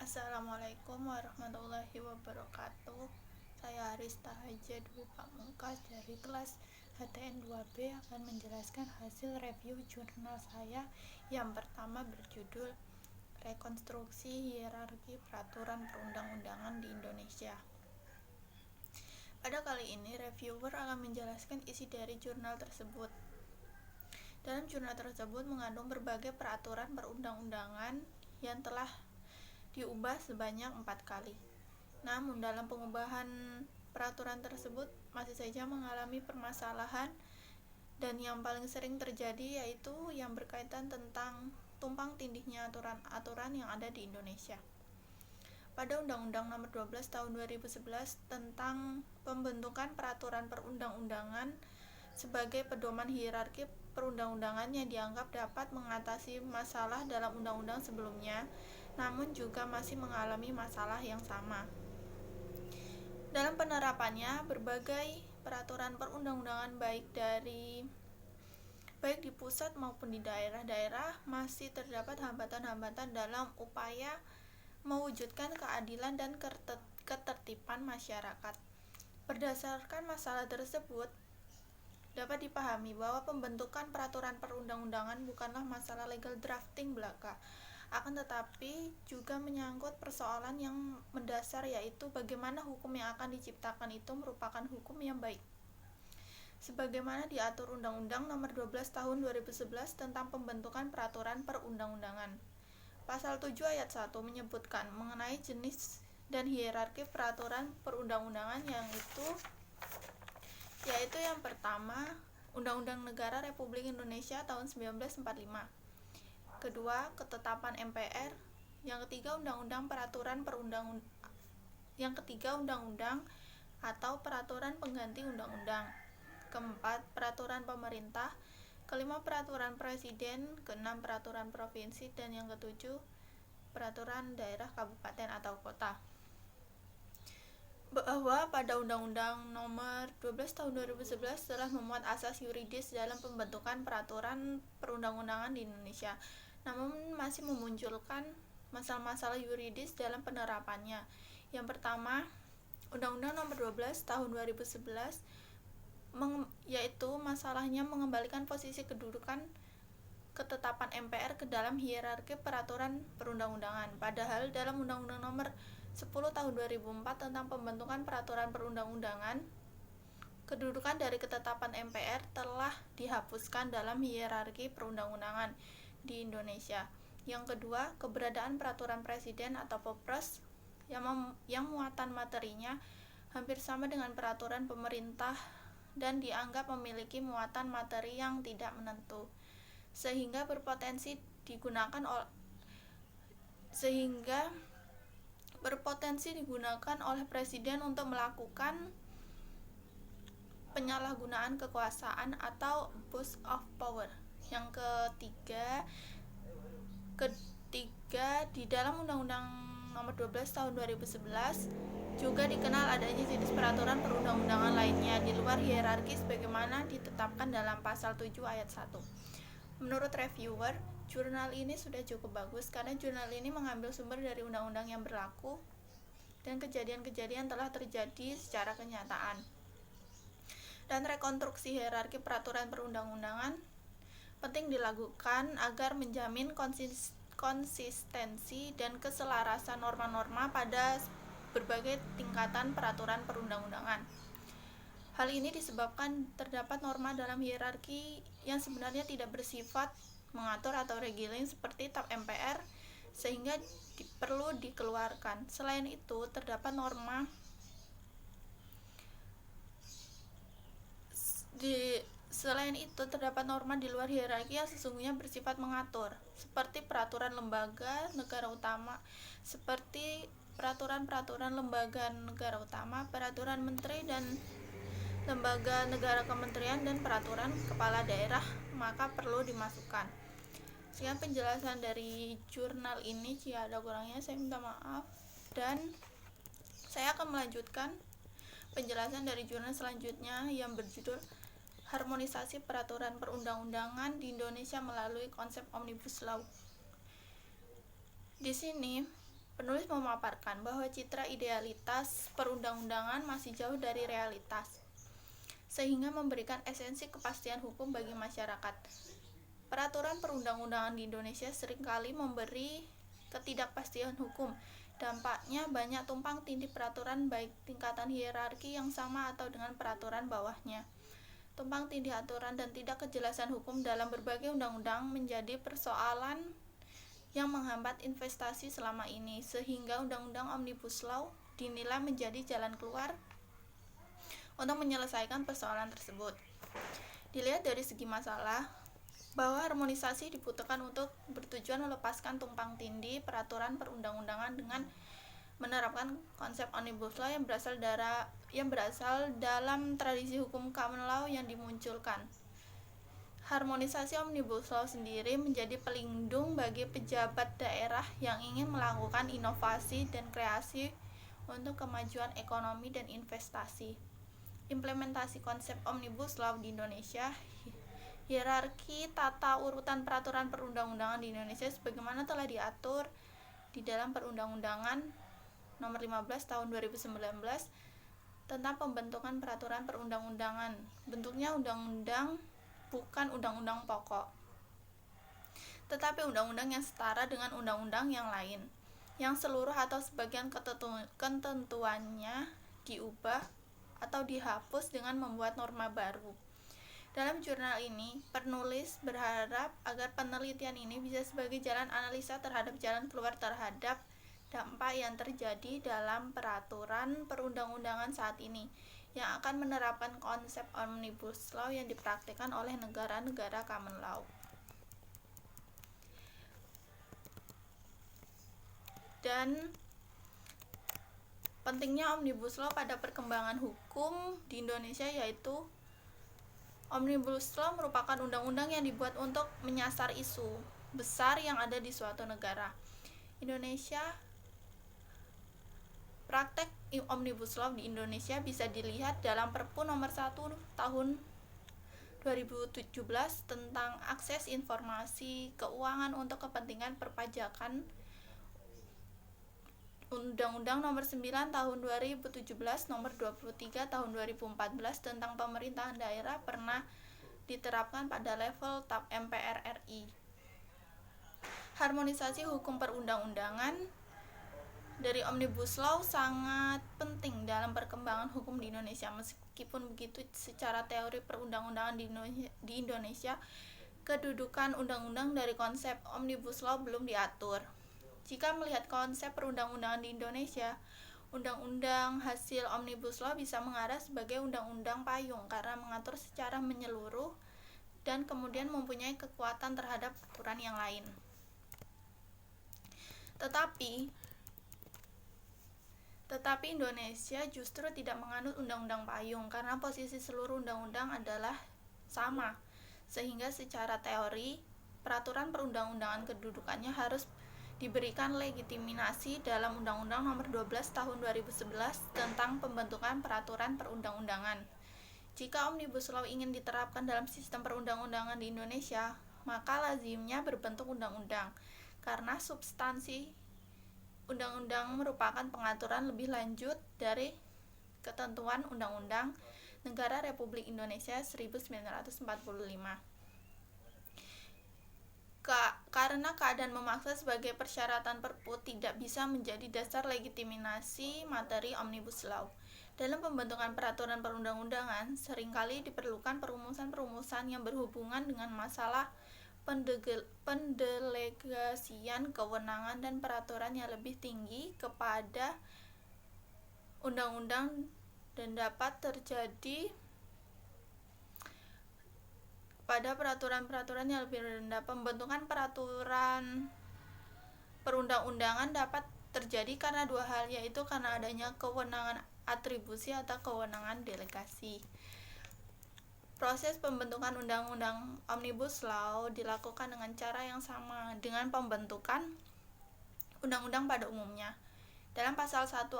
Assalamualaikum warahmatullahi wabarakatuh. Saya Arista Haja Dwi Pamungkas dari kelas HTN 2B akan menjelaskan hasil review jurnal saya yang pertama berjudul Rekonstruksi Hierarki Peraturan Perundang-undangan di Indonesia. Pada kali ini, reviewer akan menjelaskan isi dari jurnal tersebut. Dalam jurnal tersebut mengandung berbagai peraturan perundang-undangan yang telah diubah sebanyak 4 kali. Namun dalam pengubahan peraturan tersebut masih saja mengalami permasalahan, dan yang paling sering terjadi yaitu yang berkaitan tentang tumpang tindihnya aturan-aturan yang ada di Indonesia. Pada Undang-Undang Nomor 12 Tahun 2011 tentang pembentukan peraturan perundang-undangan sebagai pedoman hierarki perundang-undangan yang dianggap dapat mengatasi masalah dalam undang-undang sebelumnya, namun juga masih mengalami masalah yang sama. Dalam penerapannya, berbagai peraturan perundang-undangan baik di pusat maupun di daerah-daerah masih terdapat hambatan-hambatan dalam upaya mewujudkan keadilan dan ketertiban masyarakat. Berdasarkan masalah tersebut, dapat dipahami bahwa pembentukan peraturan perundang-undangan bukanlah masalah legal drafting belaka, akan tetapi juga menyangkut persoalan yang mendasar, yaitu bagaimana hukum yang akan diciptakan itu merupakan hukum yang baik. Sebagaimana diatur Undang-Undang Nomor 12 Tahun 2011 tentang pembentukan peraturan perundang-undangan. Pasal 7 ayat 1 menyebutkan mengenai jenis dan hierarki peraturan perundang-undangan yaitu yang pertama, Undang-Undang Negara Republik Indonesia tahun 1945. Kedua, ketetapan MPR. Yang ketiga, undang-undang atau peraturan pengganti undang-undang. Keempat, peraturan pemerintah. Kelima, peraturan presiden. Keenam, peraturan provinsi. Dan yang ketujuh, peraturan daerah, kabupaten atau kota. Bahwa pada Undang-Undang Nomor 12 Tahun 2011 telah memuat asas yuridis dalam pembentukan peraturan perundang-undangan di Indonesia, namun masih memunculkan masalah-masalah yuridis dalam penerapannya. Yang pertama, Undang-Undang Nomor 12 Tahun 2011 yaitu masalahnya mengembalikan posisi kedudukan ketetapan MPR ke dalam hierarki peraturan perundang-undangan. Padahal dalam Undang-Undang Nomor 10 Tahun 2004 tentang pembentukan peraturan perundang-undangan, kedudukan dari ketetapan MPR telah dihapuskan dalam hierarki perundang-undangan di Indonesia. Yang kedua, keberadaan peraturan presiden atau Popres yang muatan materinya hampir sama dengan peraturan pemerintah dan dianggap memiliki muatan materi yang tidak menentu, sehingga berpotensi digunakan oleh presiden untuk melakukan penyalahgunaan kekuasaan atau abuse of power. Yang ketiga, di dalam Undang-Undang Nomor 12 Tahun 2011 juga dikenal adanya jenis peraturan perundang-undangan lainnya di luar hierarki sebagaimana ditetapkan dalam pasal 7 ayat 1. Menurut reviewer, jurnal ini sudah cukup bagus karena jurnal ini mengambil sumber dari undang-undang yang berlaku dan kejadian-kejadian telah terjadi secara kenyataan. Dan rekonstruksi hierarki peraturan perundang-undangan penting dilakukan agar menjamin konsistensi dan keselarasan norma-norma pada berbagai tingkatan peraturan perundang-undangan. Hal ini disebabkan terdapat norma dalam hierarki yang sebenarnya tidak bersifat mengatur atau reguling seperti TAP MPR, sehingga perlu dikeluarkan. Selain itu, terdapat norma di luar hierarki yang sesungguhnya bersifat mengatur, seperti peraturan lembaga negara utama, peraturan menteri dan lembaga negara kementerian, dan peraturan kepala daerah, maka perlu dimasukkan. Sekian penjelasan dari jurnal ini, jika ada kurangnya saya minta maaf, dan saya akan melanjutkan penjelasan dari jurnal selanjutnya yang berjudul Harmonisasi Peraturan Perundang-undangan di Indonesia melalui konsep Omnibus Law. Di sini Penulis memaparkan bahwa citra idealitas perundang-undangan masih jauh dari realitas, sehingga memberikan esensi kepastian hukum bagi masyarakat. Peraturan perundang-undangan di Indonesia seringkali memberi ketidakpastian hukum. Dampaknya banyak tumpang tindih peraturan baik tingkatan hierarki yang sama atau dengan peraturan bawahnya. Tumpang tindih aturan dan tidak kejelasan hukum dalam berbagai undang-undang menjadi persoalan yang menghambat investasi selama ini, sehingga Undang-Undang Omnibus Law dinilai menjadi jalan keluar untuk menyelesaikan persoalan tersebut. Dilihat dari segi masalah, bahwa harmonisasi dibutuhkan untuk bertujuan melepaskan tumpang tindih peraturan perundang-undangan dengan menerapkan konsep Omnibus Law yang berasal dalam tradisi hukum common law yang dimunculkan. Harmonisasi Omnibus Law sendiri menjadi pelindung bagi pejabat daerah yang ingin melakukan inovasi dan kreasi untuk kemajuan ekonomi dan investasi. Implementasi konsep Omnibus Law di Indonesia. Hierarki tata urutan peraturan perundang-undangan di Indonesia sebagaimana telah diatur di dalam Perundang-undangan Nomor 15 Tahun 2019 tentang pembentukan peraturan perundang-undangan. Bentuknya undang-undang, bukan undang-undang pokok, tetapi undang-undang yang setara dengan undang-undang yang lain, yang seluruh atau sebagian ketentuannya diubah atau dihapus dengan membuat norma baru. Dalam jurnal ini, penulis berharap agar penelitian ini bisa sebagai jalan analisa terhadap jalan keluar terhadap dampak yang terjadi dalam peraturan perundang-undangan saat ini, yang akan menerapkan konsep Omnibus Law yang dipraktikkan oleh negara-negara common law. Dan pentingnya Omnibus Law pada perkembangan hukum di Indonesia, yaitu Omnibus Law merupakan undang-undang yang dibuat untuk menyasar isu besar yang ada di suatu negara. Indonesia. Praktek Omnibus Law di Indonesia bisa dilihat dalam Perpu Nomor 1 Tahun 2017 tentang akses informasi keuangan untuk kepentingan perpajakan, Undang-Undang Nomor 9 Tahun 2017, Nomor 23 Tahun 2014 tentang pemerintahan daerah pernah diterapkan pada level TAP MPR RI. Harmonisasi hukum perundang-undangan dari Omnibus Law sangat penting dalam perkembangan hukum di Indonesia. Meskipun begitu, secara teori perundang-undangan di Indonesia, kedudukan undang-undang dari konsep Omnibus Law belum diatur. Jika melihat konsep perundang-undangan di Indonesia, undang-undang hasil Omnibus Law bisa mengarah sebagai undang-undang payung karena mengatur secara menyeluruh dan kemudian mempunyai kekuatan terhadap aturan yang lain. Tetapi Indonesia justru tidak menganut undang-undang payung karena posisi seluruh undang-undang adalah sama, sehingga secara teori peraturan perundang-undangan kedudukannya harus diberikan legitimasi dalam Undang-Undang Nomor 12 Tahun 2011 tentang pembentukan peraturan perundang-undangan. Jika Omnibus Law ingin diterapkan dalam sistem perundang-undangan di Indonesia, maka lazimnya berbentuk undang-undang, karena substansi undang-undang merupakan pengaturan lebih lanjut dari ketentuan Undang-Undang Negara Republik Indonesia 1945. Karena keadaan memaksa sebagai persyaratan Perpu tidak bisa menjadi dasar legitimasi materi Omnibus Law. Dalam pembentukan peraturan perundang-undangan, seringkali diperlukan perumusan-perumusan yang berhubungan dengan masalah pendelegasian kewenangan dan peraturan yang lebih tinggi kepada undang-undang dan dapat terjadi pada peraturan-peraturan yang lebih rendah. Pembentukan peraturan perundang-undangan dapat terjadi karena dua hal, yaitu karena adanya kewenangan atribusi atau kewenangan delegasi. Proses pembentukan undang-undang Omnibus Law dilakukan dengan cara yang sama dengan pembentukan undang-undang pada umumnya. Dalam pasal 1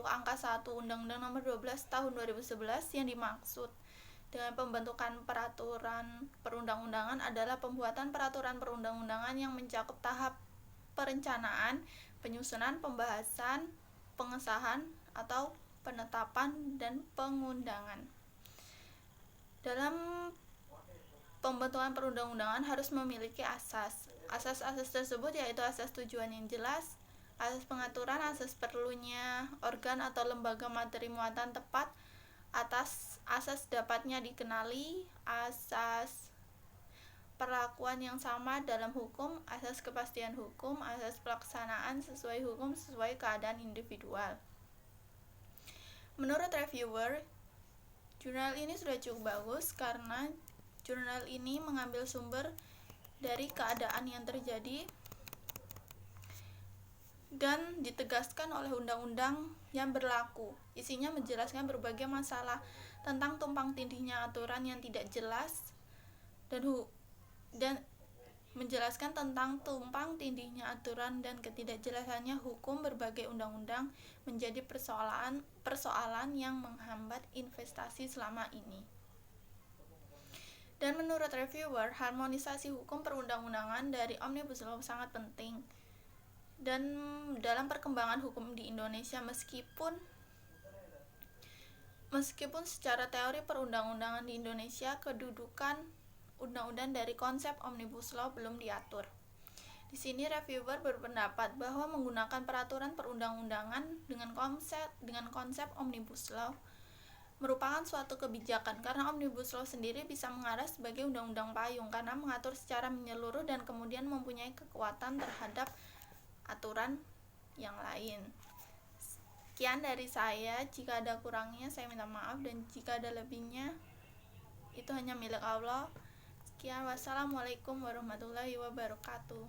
angka 1 Undang-Undang Nomor 12 Tahun 2011 yang dimaksud dengan pembentukan peraturan perundang-undangan adalah pembuatan peraturan perundang-undangan yang mencakup tahap perencanaan, penyusunan, pembahasan, pengesahan, atau penetapan dan pengundangan. Dalam pembentukan perundang-undangan harus memiliki asas. Asas-asas tersebut yaitu asas tujuan yang jelas, asas pengaturan, asas perlunya organ atau lembaga materi muatan tepat, asas dapatnya dikenali, asas perlakuan yang sama dalam hukum, asas kepastian hukum, asas pelaksanaan sesuai hukum sesuai keadaan individual. Menurut reviewer, jurnal ini sudah cukup bagus karena jurnal ini mengambil sumber dari keadaan yang terjadi dan ditegaskan oleh undang-undang yang berlaku. Isinya menjelaskan berbagai masalah tentang tumpang tindihnya aturan yang tidak jelas dan menjelaskan tentang tumpang tindihnya aturan dan ketidakjelasannya hukum berbagai undang-undang menjadi persoalan yang menghambat investasi selama ini. Dan menurut reviewer, harmonisasi hukum perundang-undangan dari Omnibus Law sangat penting. Dan dalam perkembangan hukum di Indonesia meskipun secara teori perundang-undangan di Indonesia kedudukan undang-undang dari konsep Omnibus Law belum diatur. Di sini reviewer berpendapat bahwa menggunakan peraturan perundang-undangan dengan konsep Omnibus Law merupakan suatu kebijakan karena Omnibus Law sendiri bisa mengarah sebagai undang-undang payung karena mengatur secara menyeluruh dan kemudian mempunyai kekuatan terhadap aturan yang lain. Sekian dari saya, jika ada kurangnya saya minta maaf dan jika ada lebihnya itu hanya milik Allah. Sekian, wassalamualaikum warahmatullahi wabarakatuh.